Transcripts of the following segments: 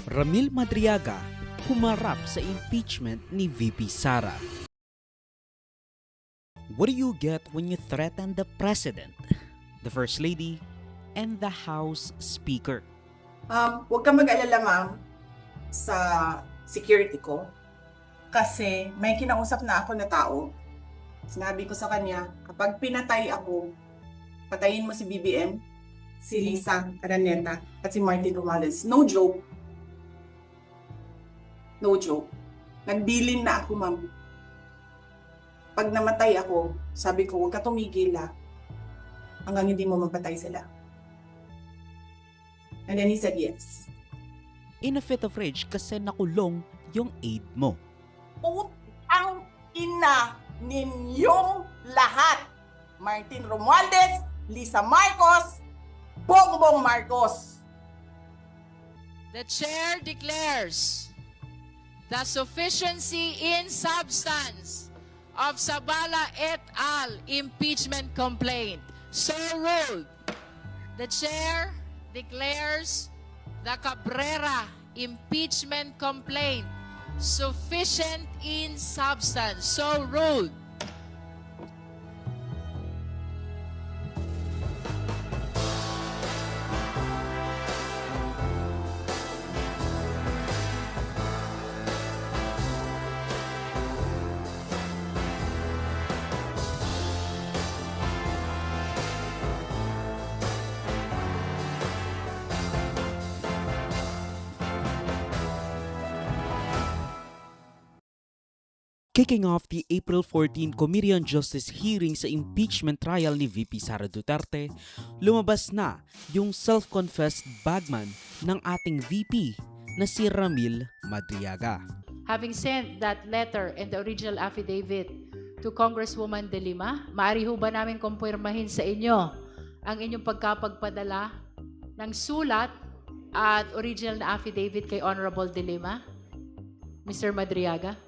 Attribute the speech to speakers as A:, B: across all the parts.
A: Ramil Madriaga humarap sa impeachment ni VP Sara. What do you get when you threaten the President, the First Lady, and the House Speaker?
B: Huwag kang mag-alala, ma'am, sa security ko. Kasi may kinausap na ako na tao. Sinabi ko sa kanya, kapag pinatay ako, patayin mo si BBM, si Lisa Araneta, at si Martin Romualdez. No joke. No joke. Nagbilin na ako, ma'am. Pag namatay ako, sabi ko, huwag ka tumigil hanggang hindi mo mapatay sila. And then he said yes.
A: In a fit of rage kasi nakulong yung aide mo.
B: Putang ina ninyong lahat. Martin Romualdez, Lisa Marcos, Bongbong Marcos.
C: The chair declares the sufficiency in substance of Sabala et al. Impeachment complaint. So ruled. The chair declares the Cabrera impeachment complaint sufficient in substance. So ruled.
A: Kicking off the April 14 Committee on Justice hearing sa impeachment trial ni VP Sara Duterte, lumabas na yung self-confessed bagman ng ating VP na si Ramil Madriaga.
C: Having sent that letter and the original affidavit to Congresswoman De Lima, maaari ho ba namin kumpirmahin sa inyo ang inyong pagkapagpadala ng sulat at original na affidavit kay Honorable De Lima? Mr. Madriaga?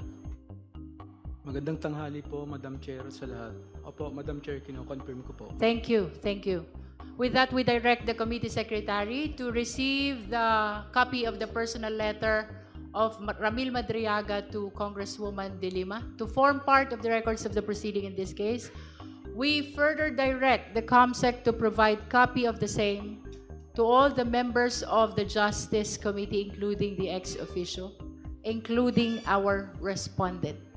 D: Magandang tanghali po, Madam Chair, sa lahat. Opo, Madam Chair, kino-confirm ko po.
C: Thank you. Thank you. With that, we direct the committee secretary to receive the copy of the personal letter of Ramil Madriaga to Congresswoman De Lima to form part of the records of the proceeding in this case. We further direct the COMSEC to provide copy of the same to all the members of the Justice Committee, including the ex-officio, including our respondent.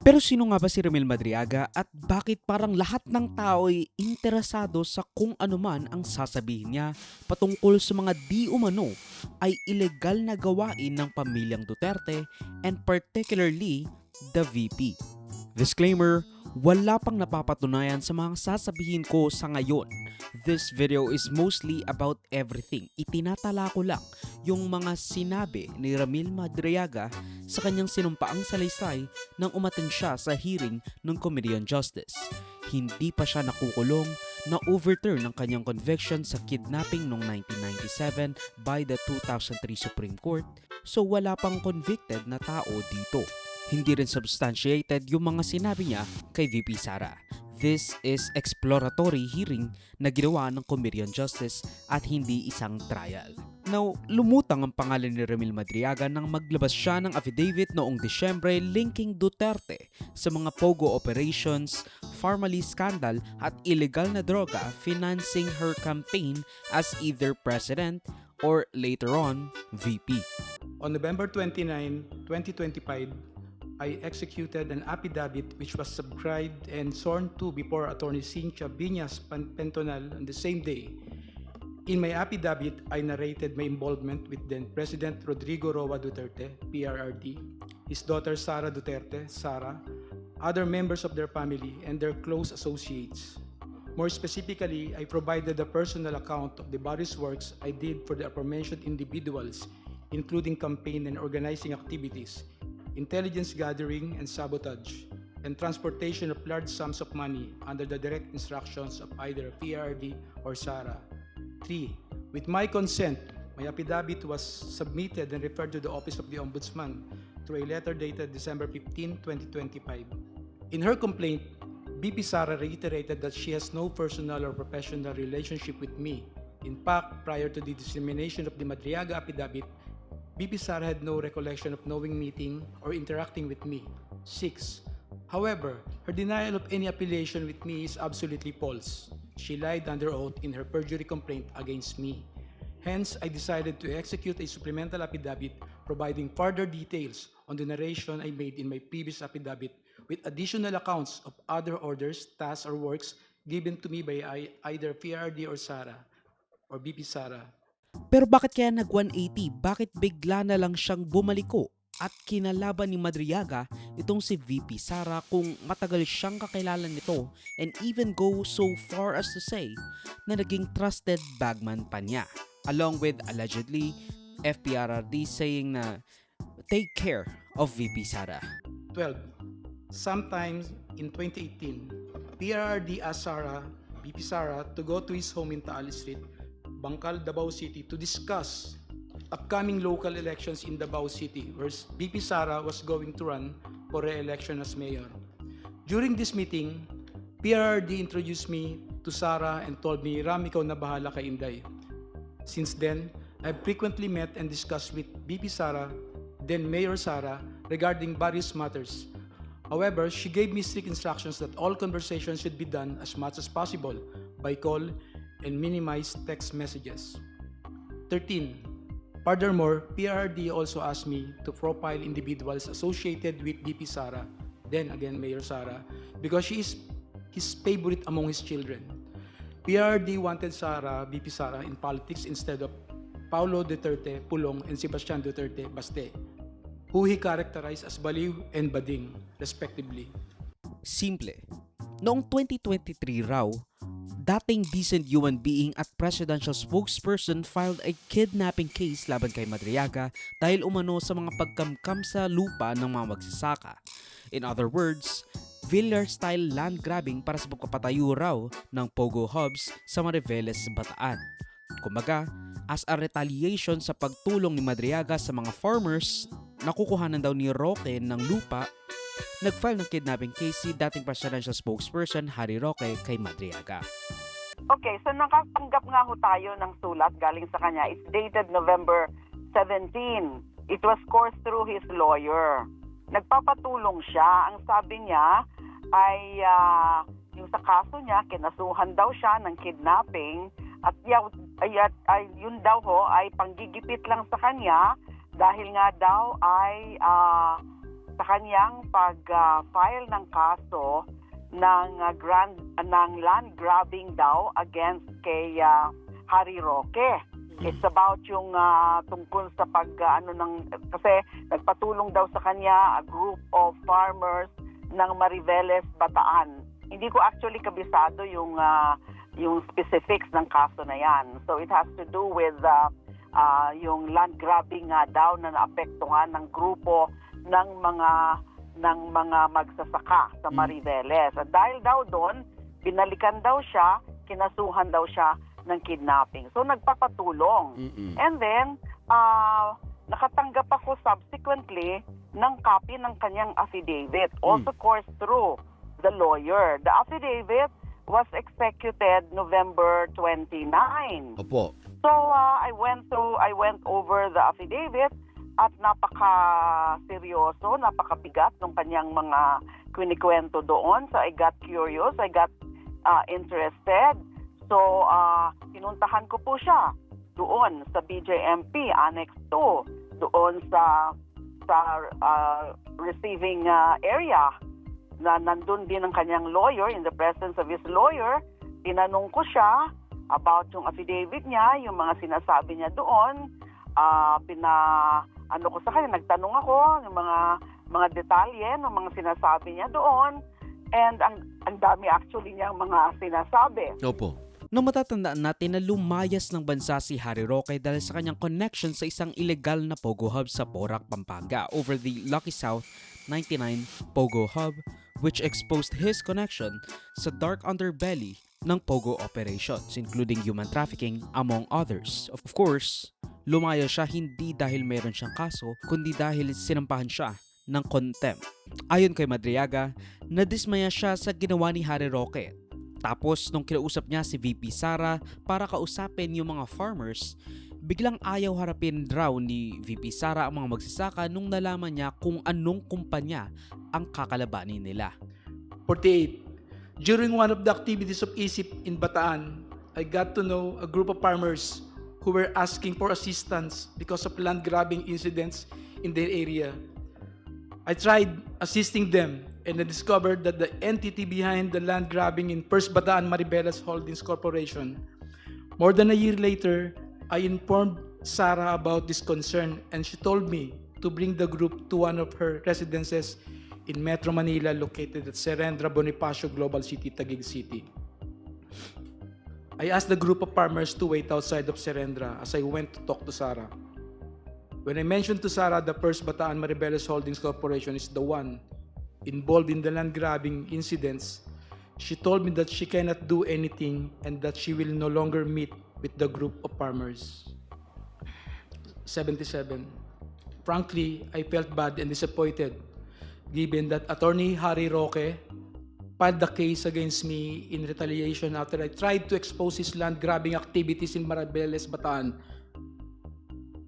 A: Pero sino nga ba si Ramil Madriaga at bakit parang lahat ng tao ay interesado sa kung ano man ang sasabihin niya patungkol sa mga di umano ay ilegal na gawain ng pamilyang Duterte and particularly the VP? Disclaimer, wala pang napapatunayan sa mga sasabihin ko sa ngayon. This video is mostly about everything. Itinatala ko lang yung mga sinabi ni Ramil Madriaga sa kanyang sinumpaang salaysay nang umattend siya sa hearing ng Committee on Justice. Hindi pa siya nakukulong na overturn ng kanyang conviction sa kidnapping noong 1997 by the 2003 Supreme Court, so wala pang convicted na tao dito. Hindi rin substantiated yung mga sinabi niya kay VP Sara. This is exploratory hearing na ginawa ng Committee on Justice at hindi isang trial. Now, lumutang ang pangalan ni Ramil Madriaga nang maglabas siya ng affidavit noong Disyembre linking Duterte sa mga pogo operations, Pharmally scandal at illegal na droga financing her campaign as either President or later on, VP.
D: On November 29, 2025, I executed an affidavit which was subscribed and sworn to before Attorney Cynthia Viñas Pentonal on the same day. In my affidavit, I narrated my involvement with then President Rodrigo Roa Duterte, PRRD, his daughter Sara Duterte, Sara, other members of their family, and their close associates. More specifically, I provided a personal account of the various works I did for the aforementioned individuals, including campaign and organizing activities, intelligence gathering and sabotage, and transportation of large sums of money under the direct instructions of either PRD or Sara. 3. With my consent, my affidavit was submitted and referred to the Office of the Ombudsman through a letter dated December 15, 2025. In her complaint, VP Sara reiterated that she has no personal or professional relationship with me. In fact, prior to the dissemination of the Madriaga affidavit, BP Sara had no recollection of knowing meeting or interacting with me. 6. However, her denial of any affiliation with me is absolutely false. She lied under oath in her perjury complaint against me. Hence, I decided to execute a supplemental affidavit providing further details on the narration I made in my previous affidavit with additional accounts of other orders, tasks, or works given to me by either PRD or Sara or BP Sara.
A: Pero bakit kaya nag-180? Bakit bigla na lang siyang bumaliko at kinalaban ni Madriaga itong si VP Sara kung matagal siyang kakilala nito and even go so far as to say na naging trusted bagman pa niya? Along with allegedly FPRRD saying na take care of VP Sara.
D: 12. Sometimes in 2018, PRRD asked BP Sara, to go to his home in Taal Street, Bangkal, Davao City to discuss upcoming local elections in Davao City where BP Sara was going to run for re-election as mayor. During this meeting, PRRD introduced me to Sara and told me, Ram, ikaw na bahala kay Inday. Since then, I've frequently met and discussed with BP Sara, then Mayor Sara, regarding various matters. However, she gave me strict instructions that all conversations should be done as much as possible by call and minimize text messages. 13. Furthermore, PRD also asked me to profile individuals associated with BP Sara, then again Mayor Sara, because she is his favorite among his children. PRD wanted BP Sara in politics instead of Paulo Duterte Pulong and Sebastian Duterte Baste, who he characterized as baliw and bading, respectively.
A: Simple. Noong 2023 raw, dating decent human being at presidential spokesperson filed a kidnapping case laban kay Madriaga dahil umano sa mga pagkamkam sa lupa ng mga magsasaka. In other words, Villar-style land grabbing para sa pagpapatayo raw ng Pogo Hubs sa Mariveles, Bataan. Kumbaga, as a retaliation sa pagtulong ni Madriaga sa mga farmers, nakukuhanan daw ni Roque ng lupa, nag-file ng kidnapping case si dating presidential spokesperson Harry Roque kay Madriaga.
E: Okay, so nakatanggap nga ho tayo ng sulat galing sa kanya. It's dated November 17. It was coursed through his lawyer. Nagpapatulong siya. Ang sabi niya ay yung sa kaso niya, kinasuhan daw siya ng kidnapping at yun daw ho ay panggigipit lang sa kanya dahil nga daw ay sa kanyang pag-file ng kaso ng land grabbing daw against kay Harry Roque. It's about yung tungkol sa kasi nagpatulong daw sa kanya a group of farmers ng Mariveles, Bataan. Hindi ko actually kabisado yung specifics ng kaso na yan. So it has to do with yung land grabbing nga daw na naapektuhan ng grupo ng mga magsasaka sa Mariveles. At dahil daw doon, binalikan daw siya, kinasuhan daw siya ng kidnapping. So nagpapatulong. And then, nakatanggap ako subsequently ng copy ng kanyang affidavit. Also coursed through the lawyer. The affidavit was executed November 29.
F: Opo.
E: So I went over the affidavit at napaka-seryoso, napakabigat ng kanyang mga kwinikwento doon. So I got curious, I got interested. So pinuntahan ko po siya doon sa BJMP Annex 2, doon sa receiving area na nandun din ang kanyang lawyer, in the presence of his lawyer. Tinanong ko siya about yung affidavit niya, yung mga sinasabi niya doon. Ko sa kanya, nagtanong ako ng mga detalye ng mga sinasabi niya doon. And ang dami actually niyang mga sinasabi.
F: Opo.
A: Nang matatandaan natin na lumayas ng bansa si Harry Roque dahil sa kanyang connection sa isang illegal na Pogo Hub sa Porac, Pampanga over the Lucky South 99 Pogo Hub, which exposed his connection sa dark underbelly ng Pogo operations, including human trafficking among others. Of course, lumayo siya hindi dahil meron siyang kaso, kundi dahil sinampahan siya ng contempt. Ayon kay Madriaga, nadismaya siya sa ginawa ni Harry Roque. Tapos nung kinausap niya si VP Sara para kausapin yung mga farmers, Biglang ayaw harapin raw ni VP Sara ang mga magsasaka nung nalaman niya kung anong kumpanya ang kakalabanin nila.
D: 48. During one of the activities of ISIP in Bataan, I got to know a group of farmers who were asking for assistance because of land grabbing incidents in their area. I tried assisting them and I discovered that the entity behind the land grabbing in First Bataan Maribeles Holdings Corporation. More than a year later, I informed Sara about this concern and she told me to bring the group to one of her residences in Metro Manila located at Serendra Bonifacio Global City, Taguig City. I asked the group of farmers to wait outside of Serendra as I went to talk to Sara. When I mentioned to Sara the First Bataan Maribeles Holdings Corporation is the one involved in the land grabbing incidents, she told me that she cannot do anything and that she will no longer meet with the group of farmers. 77. Frankly, I felt bad and disappointed given that Attorney Harry Roque filed the case against me in retaliation after I tried to expose his land grabbing activities in Maribeles, Bataan,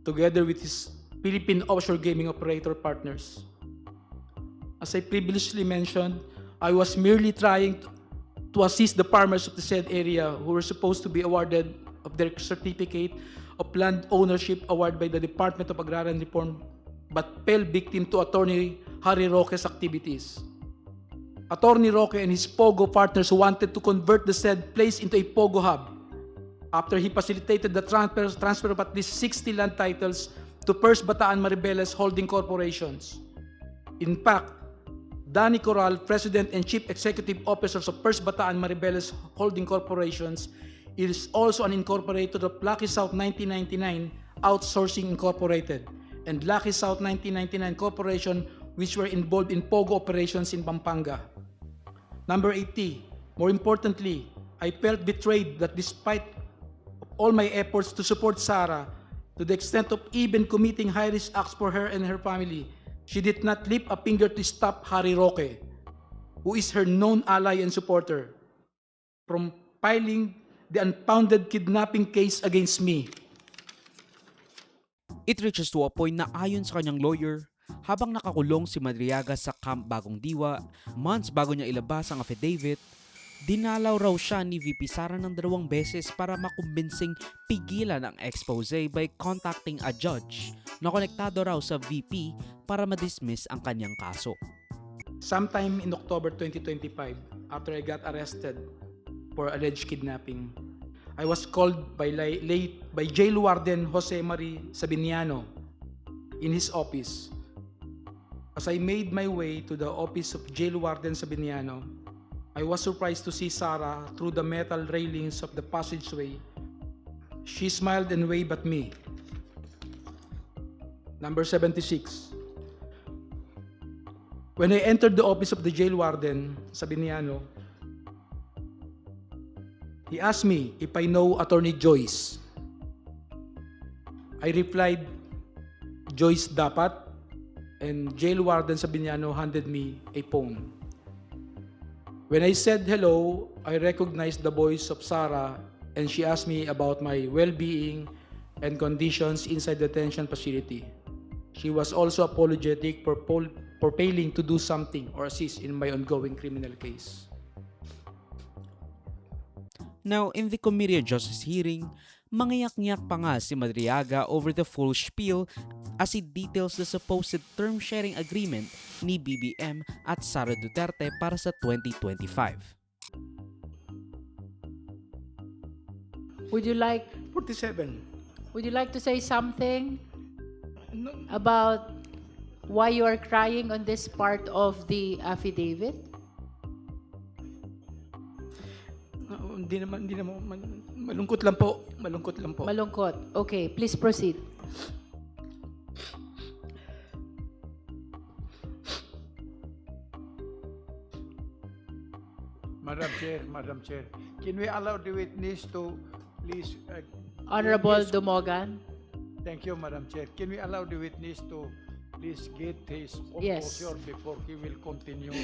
D: together with his Philippine offshore gaming operator partners. As I previously mentioned, I was merely trying to assist the farmers of the said area who were supposed to be awarded of their certificate of land ownership award by the Department of Agrarian Reform but fell victim to Attorney Harry Roque's activities. Attorney Roque and his POGO partners wanted to convert the said place into a POGO hub after he facilitated the transfer of at least 60 land titles to First Bataan Maribeles Holding Corporations. In fact, Danny Corral, President and Chief Executive Officers of First Bataan Maribeles Holding Corporations, is also an incorporator of Lucky South 1999 Outsourcing Incorporated and Lucky South 1999 Corporation, which were involved in POGO operations in Pampanga. Number 80, more importantly, I felt betrayed that despite all my efforts to support Sara, to the extent of even committing high-risk acts for her and her family, she did not lift a finger to stop Harry Roque, who is her known ally and supporter, from filing the unfounded kidnapping case against me.
A: It reaches to a point na ayon sa kanyang lawyer, habang nakakulong si Madriaga sa Camp Bagong Diwa, months bago niya ilabas ang affidavit, dinalaw raw siya ni VP Sara ng 2 beses para makumbinsing pigilan ang expose by contacting a judge na konektado raw sa VP para ma-dismiss ang kanyang kaso.
D: Sometime in October 2025, after I got arrested for alleged kidnapping, I was called by Jail Warden Jose Marie Sabiniano in his office. As I made my way to the office of Jail Warden Sabiniano, I was surprised to see Sara through the metal railings of the passageway. She smiled and waved at me. Number 76. When I entered the office of the Jail Warden Sabiniano, he asked me if I know Attorney Joyce. I replied, Joyce dapat, and Jail Warden Sabiniano handed me a phone. When I said hello, I recognized the voice of Sara and she asked me about my well-being and conditions inside the detention facility. She was also apologetic for failing to do something or assist in my ongoing criminal case.
A: Now, in the Committee on Justice hearing, mangiyak-ngiyak pa nga si Madriaga over the full spiel as he details the supposed term-sharing agreement ni BBM at Sara Duterte para sa 2025.
C: Would you like
D: 47.
C: to say something
D: No,
C: about why you are crying on this part of the affidavit?
D: hindi naman, malungkot lang po.
C: Malungkot. Okay, please proceed.
F: Madam Chair, can we allow the witness to please?
C: Honorable
F: witness-
C: Dumogan.
F: Thank you, Madam Chair. Can we allow the witness to please get his
C: Yes.
F: composure before he will continue?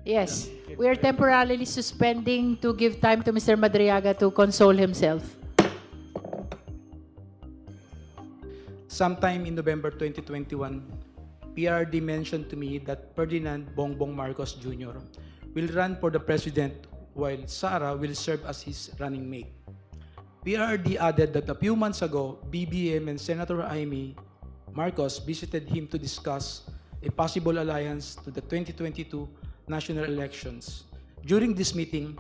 C: Yes, we are temporarily suspending to give time to Mr. Madriaga to console himself.
D: Sometime in November 2021, PRD mentioned to me that Ferdinand Bongbong Marcos Jr. will run for the president while Sara will serve as his running mate. PRD added that a few months ago, BBM and Senator Amy Marcos visited him to discuss a possible alliance to the 2022 national elections. During this meeting,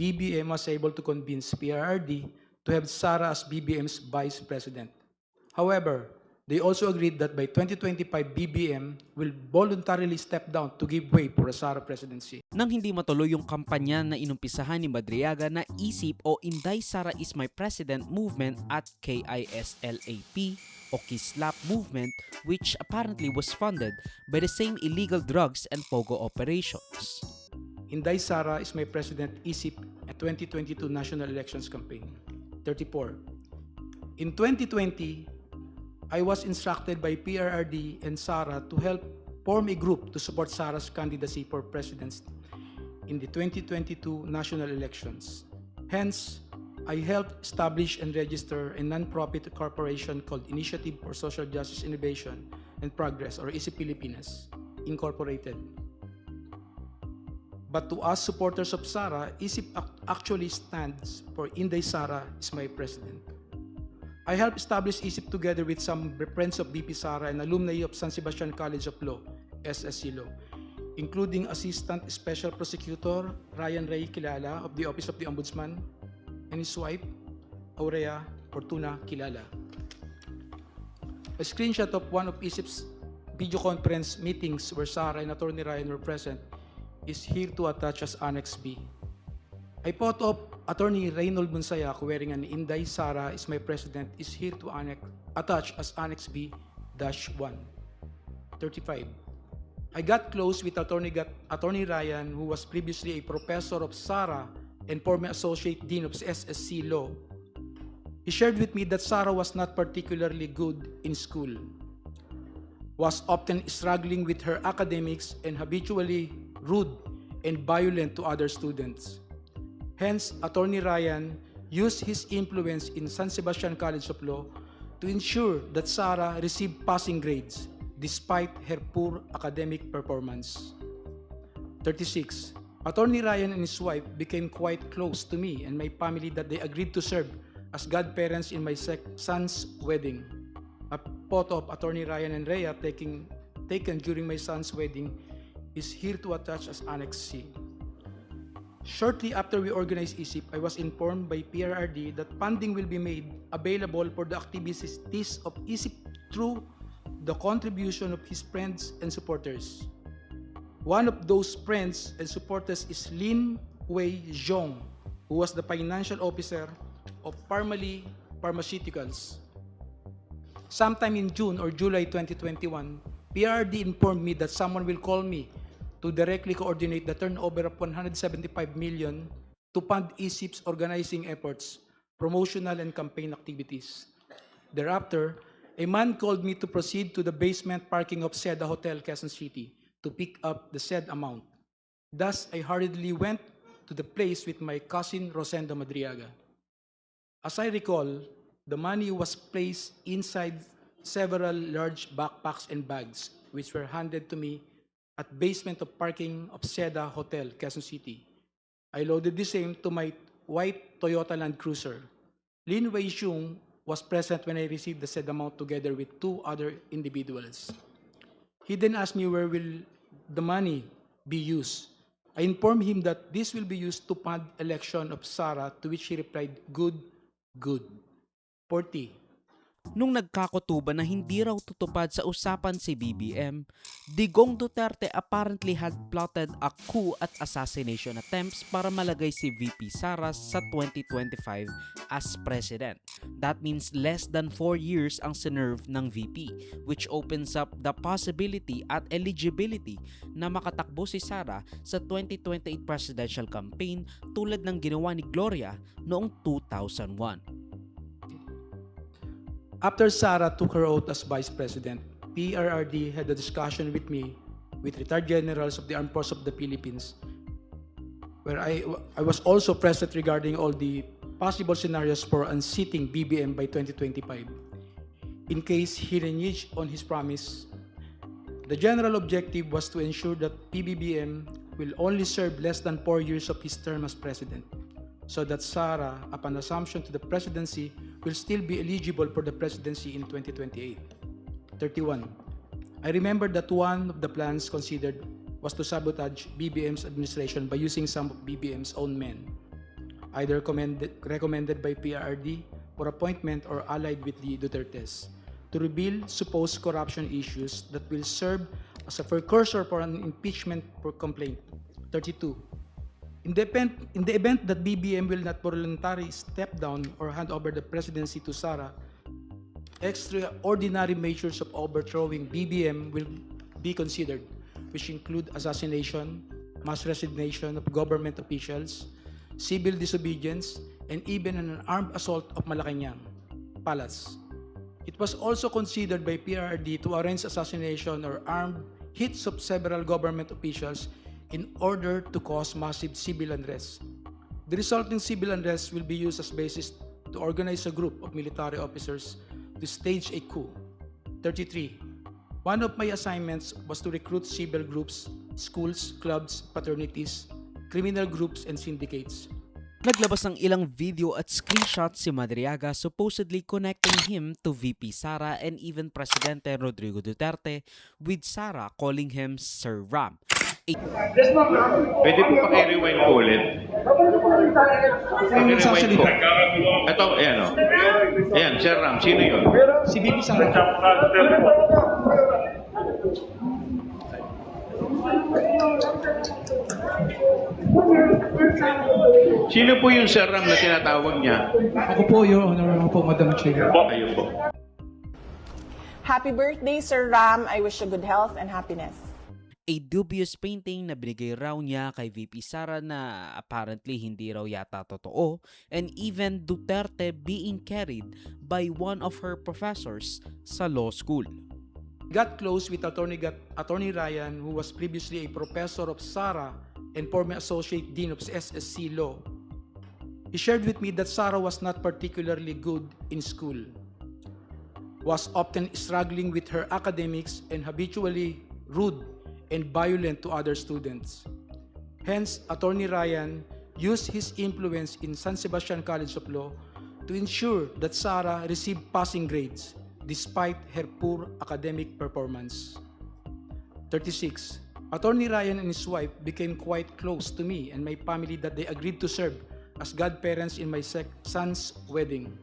D: BBM was able to convince PRD to have Sara as BBM's vice president. However, they also agreed that by 2025, BBM will voluntarily step down to give way for a Sara presidency.
A: Nang hindi matuloy yung kampanya na inumpisahan ni Madriaga na isip o Inday Sara is my president movement at KISLAP o Kislap movement, which apparently was funded by the same illegal drugs and pogo operations.
D: Inday Sara is my president isip at 2022 national elections campaign. 34. In 2020, I was instructed by PRRD and Sara to help form a group to support Sara's candidacy for president in the 2022 national elections. Hence, I helped establish and register a non-profit corporation called Initiative for Social Justice Innovation and Progress, or ISIP Pilipinas, Incorporated. But to us supporters of Sara, ISIP actually stands for Inday Sara is my president. I helped establish ISIP together with some friends of BP Sara and alumni of San Sebastian College of Law, SSC Law, including Assistant Special Prosecutor Ryan Ray Kilala of the Office of the Ombudsman and his wife, Aurea Fortuna Kilala. A screenshot of one of ISIP's video conference meetings where Sara and Attorney Ryan were present is here to attach as Annex B. A photo of Attorney Reynold Monsayac wearing an Inday Sara is my president is here to attach as Annex B-1. 35. I got close with Attorney Ryan, who was previously a professor of Sara and former associate dean of SSC Law. He shared with me that Sara was not particularly good in school, was often struggling with her academics and habitually rude and violent to other students. Hence, Attorney Ryan used his influence in San Sebastian College of Law to ensure that Sara received passing grades despite her poor academic performance. 36. Attorney Ryan and his wife became quite close to me and my family that they agreed to serve as godparents in my son's wedding. A photo of Attorney Ryan and Rhea taken during my son's wedding is here to attach as Annex C. Shortly after we organized ISIP, I was informed by PRRD that funding will be made available for the activities of ISIP through the contribution of his friends and supporters. One of those friends and supporters is Lin Wei Zhong, who was the financial officer of Parmalee Pharmaceuticals. Sometime in June or July 2021, PRRD informed me that someone will call me to directly coordinate the turnover of 175 million to fund ISIP's organizing efforts, promotional and campaign activities. Thereafter, a man called me to proceed to the basement parking of Seda Hotel, Quezon City, to pick up the said amount. Thus, I hurriedly went to the place with my cousin Rosendo Madriaga. As I recall, the money was placed inside several large backpacks and bags, which were handed to me at basement of parking of Seda Hotel, Quezon City. I loaded the same to my white Toyota Land Cruiser. Lin Wei Xiong was present when I received the said amount together with two other individuals. He then asked me where will the money be used. I informed him that this will be used to fund election of Sara, to which he replied, good, good. 40.
A: Nung nagkakutuban na hindi raw tutupad sa usapan si BBM, Digong Duterte apparently had plotted a coup at assassination attempts para malagay si VP Sara sa 2025 as president. That means less than 4 years ang sinerve ng VP, which opens up the possibility at eligibility na makatakbo si Sara sa 2028 presidential campaign tulad ng ginawa ni Gloria noong 2001.
D: After Sara took her oath as Vice President, PRRD had a discussion with me, with retired generals of the Armed Forces of the Philippines, where I was also present regarding all the possible scenarios for unseating BBM by 2025. in case he reneged on his promise. The general objective was to ensure that PBBM will only serve less than 4 years of his term as president, so that Sara, upon assumption to the presidency, will still be eligible for the presidency in 2028. 31. I remember that one of the plans considered was to sabotage BBM's administration by using some of BBM's own men, either recommended by PRRD for appointment or allied with the Dutertes, to reveal supposed corruption issues that will serve as a precursor for an impeachment for complaint. 32. In the event that BBM will not voluntarily step down or hand over the presidency to Sara, extraordinary measures of overthrowing BBM will be considered, which include assassination, mass resignation of government officials, civil disobedience, and even an armed assault of Malacanang Palace. It was also considered by PRRD to arrange assassination or armed hits of several government officials in order to cause massive civil unrest. The resulting civil unrest will be used as basis to organize a group of military officers to stage a coup. 33. One of my assignments was to recruit civil groups, schools, clubs, fraternities, criminal groups, and syndicates.
A: Naglabas ng ilang video at screenshots si Madriaga supposedly connecting him to VP Sara and even Presidente Rodrigo Duterte, with Sara calling him Sir Ram.
G: Pwede po paki-rewind po ulit. Paki-rewind po. Ito, ayan o. Ayan, Sir Ram, sino yun?
D: Si VP Sara.
G: Sino po yung Sir Ram na tinatawag niya?
D: Ako po, Your Honor, ako po, Madam Chair.
G: Ayun po.
B: Happy birthday, Sir Ram. I wish you good health and happiness.
A: A dubious painting na binigay raw niya kay VP Sara na apparently hindi raw yata totoo, and even Duterte being carried by one of her professors sa law school.
D: Got close with Attorney Ryan, who was previously a professor of Sara and former associate dean of SSC Law. He shared with me that Sara was not particularly good in school, was often struggling with her academics, and habitually rude and violent to other students. Hence, Attorney Ryan used his influence in San Sebastian College of Law to ensure that Sara received passing grades despite her poor academic performance. 36. Attorney Ryan and his wife became quite close to me and my family that they agreed to serve as godparents in my son's wedding.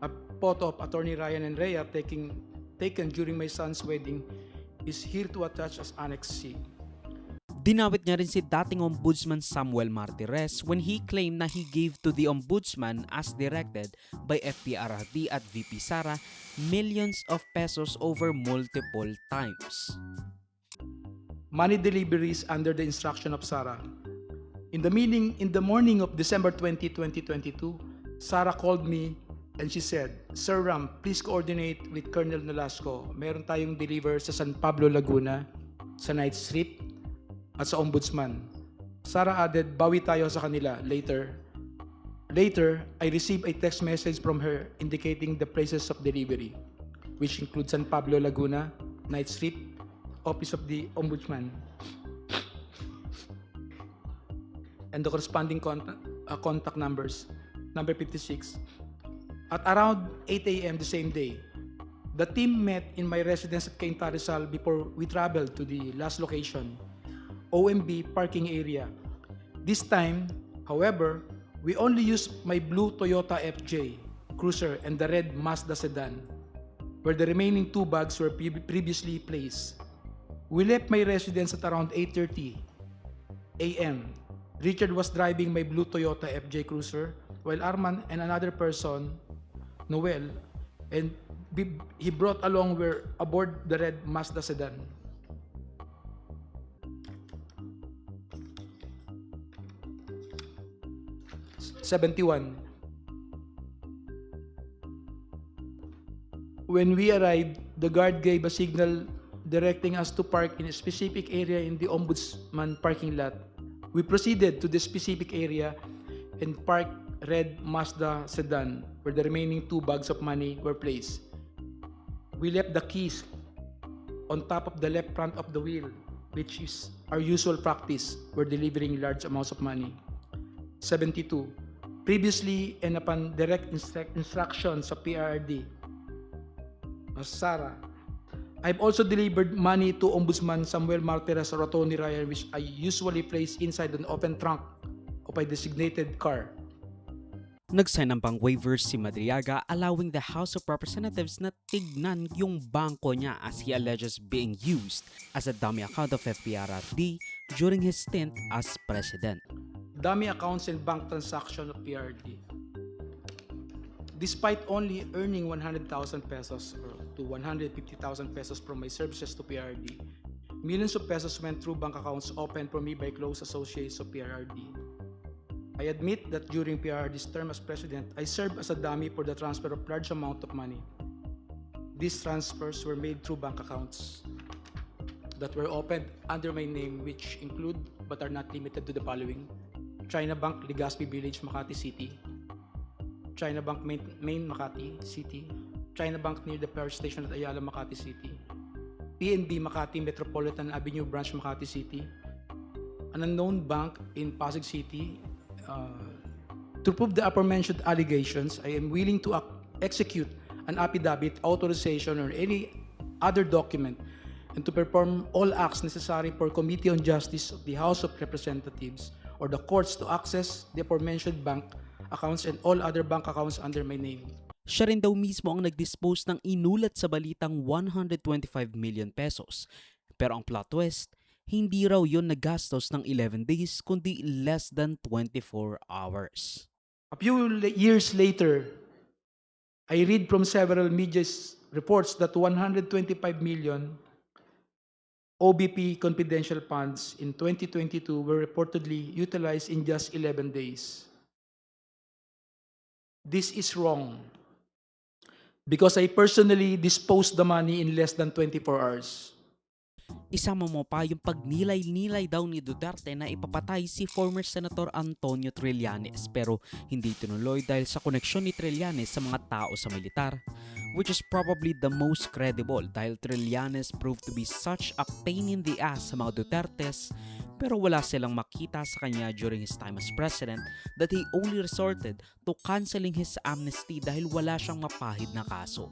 D: A photo of Attorney Ryan and Rhea taken during my son's wedding is here to attach as Annex C.
A: Dinawit niya rin si dating Ombudsman Samuel Martires when he claimed na he gave to the Ombudsman as directed by FPRRD at VP Sara millions of pesos over multiple times.
D: Money deliveries under the instruction of Sara. In the morning of December 20, 2022, Sara called me and she said, "Sir Ram, please coordinate with Colonel Nolasco. Meron tayong deliver sa San Pablo, Laguna, sa Night Street, at sa Ombudsman." Sara added, "Bawi tayo sa kanila later." Later, I received a text message from her indicating the places of delivery, which include San Pablo, Laguna, Night Street, Office of the Ombudsman, and the corresponding contact numbers. Number 56. At around 8 a.m. the same day, the team met in my residence at Cainta Rizal before we traveled to the last location, OMB parking area. This time, however, we only used my blue Toyota FJ Cruiser and the red Mazda sedan, where the remaining 2 bags were previously placed. We left my residence at around 8:30 a.m. Richard was driving my blue Toyota FJ Cruiser, while Arman and another person, Noel, and he brought along were aboard the red Mazda sedan. '71. When we arrived, the guard gave a signal directing us to park in a specific area in the Ombudsman parking lot. We proceeded to the specific area and parked red Mazda sedan where the remaining 2 bags of money were placed. we left the keys on top of the left front of the wheel, which is our usual practice when delivering large amounts of money. 72. Previously and upon direct instructions of PRRD, Sarah, I've also delivered money to Ombudsman Samuel Martires or Tony Ryan, which I usually place inside an open trunk of a designated car.
A: Nagsign ng pang waivers si Madriaga allowing the House of Representatives na tignan yung bangko niya as he alleges being used as a dummy account of FPRRD during his stint as president.
D: Dummy accounts and bank transaction of PRD. Despite only earning 100,000 pesos or to 150,000 pesos from my services to PRD, millions of pesos went through bank accounts opened for me by close associates of PRD. I admit that during PRD's term as president, I served as a dummy for the transfer of large amount of money. These transfers were made through bank accounts that were opened under my name, which include but are not limited to the following: China Bank, Legazpi Village, Makati City; China Bank, Main Makati City; China Bank near the power station at Ayala, Makati City; PNB Makati Metropolitan Avenue Branch, Makati City; an unknown bank in Pasig City. To prove the aforementioned allegations, I am willing to execute an affidavit, authorization, or any other document, and to perform all acts necessary for Committee on Justice of the House of Representatives or the courts to access the aforementioned bank accounts and all other bank accounts under my name.
A: Siya rin daw mismo ang nag-dispose ng inulat sa balitang 125 million pesos. Pero ang plot twist, hindi raw yon nagastos ng 11 days kundi less than 24 hours.
D: A few years later, I read from several media reports that 125 million OBP confidential funds in 2022 were reportedly utilized in just 11 days. This is wrong because I personally disposed the money in less than 24 hours.
A: Isama mo pa yung pagnilay-nilay daw ni Duterte na ipapatay si former Senator Antonio Trillanes pero hindi tinuloy dahil sa koneksyon ni Trillanes sa mga tao sa militar, which is probably the most credible dahil Trillanes proved to be such a pain in the ass sa mga Dutertes pero wala silang makita sa kanya during his time as president that he only resorted to canceling his amnesty dahil wala siyang mapahid na kaso.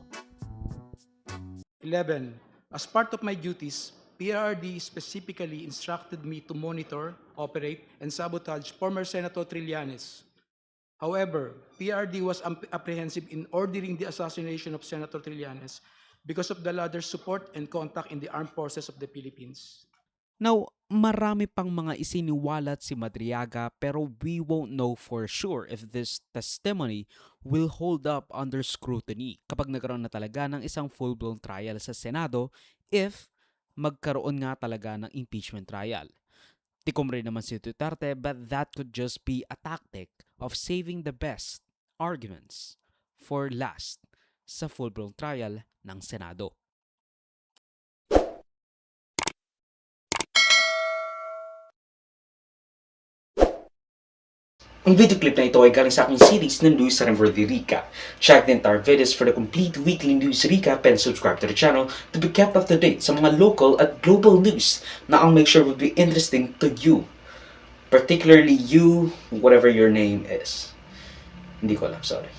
D: 11. As part of my duties, PRRD specifically instructed me to monitor, operate, and sabotage former Senator Trillanes. However, PRRD was apprehensive in ordering the assassination of Senator Trillanes because of the latter's support and contact in the armed forces of the Philippines.
A: Now, marami pang mga isiniwalat si Madriaga pero we won't know for sure if this testimony will hold up under scrutiny kapag nagkaroon na talaga ng isang full-blown trial sa Senado if magkaroon nga talaga ng impeachment trial. Tikom rin naman si Duterte but that could just be a tactic of saving the best arguments for last sa full-blown trial ng Senado.
H: Ang video clip na ito ay galing sa aking series ng News for the Recap. Check the entire videos for the complete weekly news recap and subscribe to the channel to be kept up to date sa mga local at global news na I'll make sure will be interesting to you. Particularly you, whatever your name is. Hindi ko alam, sorry.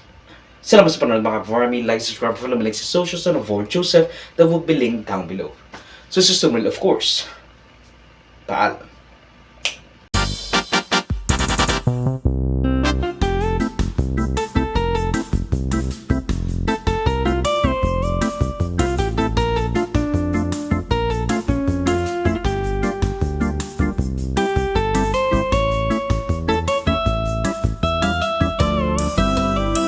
H: Salamat sa panonood mga ka-farmy. Like, subscribe, follow me like sa socials and avoid Joseph that will be linked down below. So, susunod of course. Paalam.